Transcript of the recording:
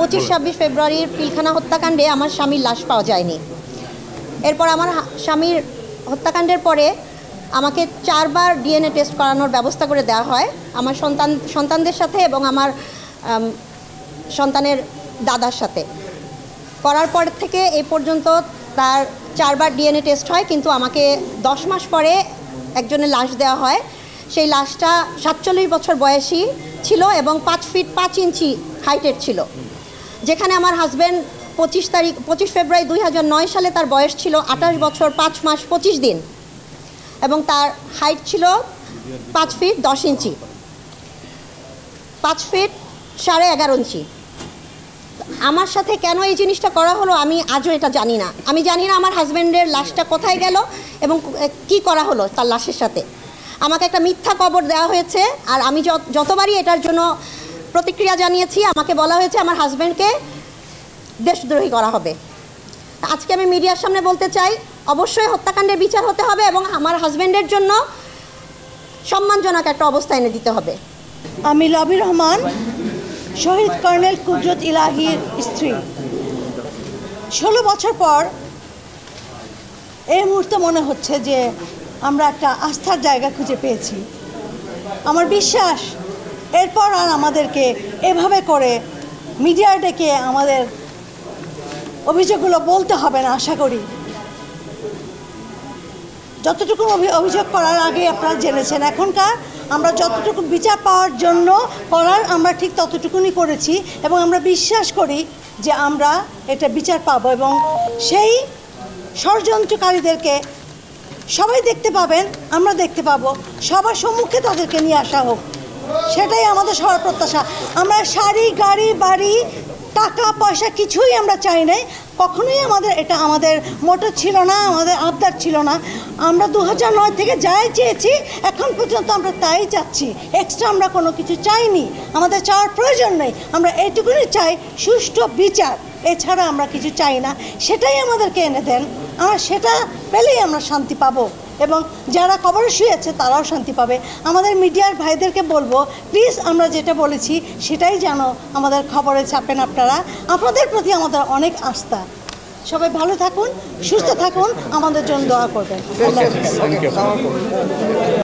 25-26 ফেব্রুয়ারির পিলখানা হত্যাকাণ্ডে আমার স্বামীর লাশ পাওয়া যায়নি। এরপর আমার স্বামীর হত্যাকাণ্ডের পরে আমাকে 4 বার ডিএনএ টেস্ট করানোর ব্যবস্থা করে দেওয়া হয় আমার সন্তানদের সাথে এবং আমার সন্তানের দাদার সাথে। করার পর থেকে এই পর্যন্ত তার 4 বার ডিএনএ টেস্ট হয়, কিন্তু আমাকে 10 মাস পরে একজনের লাশ দেওয়া হয়। সেই লাশটা 47 বছর বয়সী ছিল এবং 5 ফিট 5 ইঞ্চি হাইটের ছিল, যেখানে আমার হাজব্যান্ড 25 ফেব্রুয়ারি 2009 সালে তার বয়স ছিল 28 বছর 5 মাস 25 দিন এবং তার হাইট ছিল 5 ফিট 10 ইঞ্চি, 5 ফিট 11.5 ইঞ্চি। আমার সাথে কেন এই জিনিসটা করা হলো আমি আজও এটা জানি না। আমি জানি না আমার হাজব্যান্ডের লাশটা কোথায় গেল এবং কি করা হলো তার লাশের সাথে। আমাকে একটা মিথ্যা কবর দেওয়া হয়েছে, আর আমি যতবারই এটার জন্য প্রতিক্রিয়া জানিয়েছি আমাকে বলা হয়েছে আমার হাজব্যান্ডকে দেশদ্রোহী করা হবে। আজকে আমি মিডিয়ার সামনে বলতে চাই, অবশ্যই হত্যাকাণ্ডের বিচার হতে হবে এবং আমার হাজব্যান্ডের জন্য সম্মানজনক একটা অবস্থা এনে দিতে হবে। আমি লবি রহমান, শহীদ কর্নেল কুদরত ইলাহির স্ত্রী। 16 বছর পর এই মুহূর্তে মনে হচ্ছে যে আমরা একটা আস্থার জায়গা খুঁজে পেয়েছি। আমার বিশ্বাস এরপর আর আমাদেরকে এভাবে করে মিডিয়া ডেকে আমাদের অভিযোগগুলো বলতে হবে না। আশা করি যতটুকু অভিযোগ করার আগে আপনারা জেনেছেন, এখনকার আমরা যতটুকু বিচার পাওয়ার জন্য করার আমরা ঠিক ততটুকুনি করেছি এবং আমরা বিশ্বাস করি যে আমরা এটা বিচার পাবো এবং সেই ষড়যন্ত্রকারীদেরকে সবাই দেখতে পাবেন, আমরা দেখতে পাবো, সবার সম্মুখে তাদেরকে নিয়ে আসা হোক, সেটাই আমাদের সবার প্রত্যাশা। আমরা শাড়ি, গাড়ি, বাড়ি, টাকা পয়সা কিছুই আমরা চাই নাই, কখনোই এটা আমাদের মোটো ছিল না, আমাদের আবদার ছিল না। আমরা 2009 থেকে যাই চেয়েছি এখন পর্যন্ত আমরা তাই চাচ্ছি, এক্সট্রা আমরা কোনো কিছু চাইনি, আমাদের চাওয়ার প্রয়োজন নেই। আমরা এইটুকুনি চাই সুষ্ঠু বিচার, এছাড়া আমরা কিছু চাই না। সেটাই আমাদেরকে এনে দেন, আমরা সেটা পেলেই আমরা শান্তি পাবো এবং যারা কবরে শুয়েছে তারাও শান্তি পাবে। আমাদের মিডিয়ার ভাইদেরকে বলবো, প্লিজ আমরা যেটা বলেছি সেটাই যেন আমাদের খবরে ছাপেন আপনারা। আপনাদের প্রতি আমাদের অনেক আস্থা। সবাই ভালো থাকুন, সুস্থ থাকুন, আমাদের জন্য দোয়া করবেন।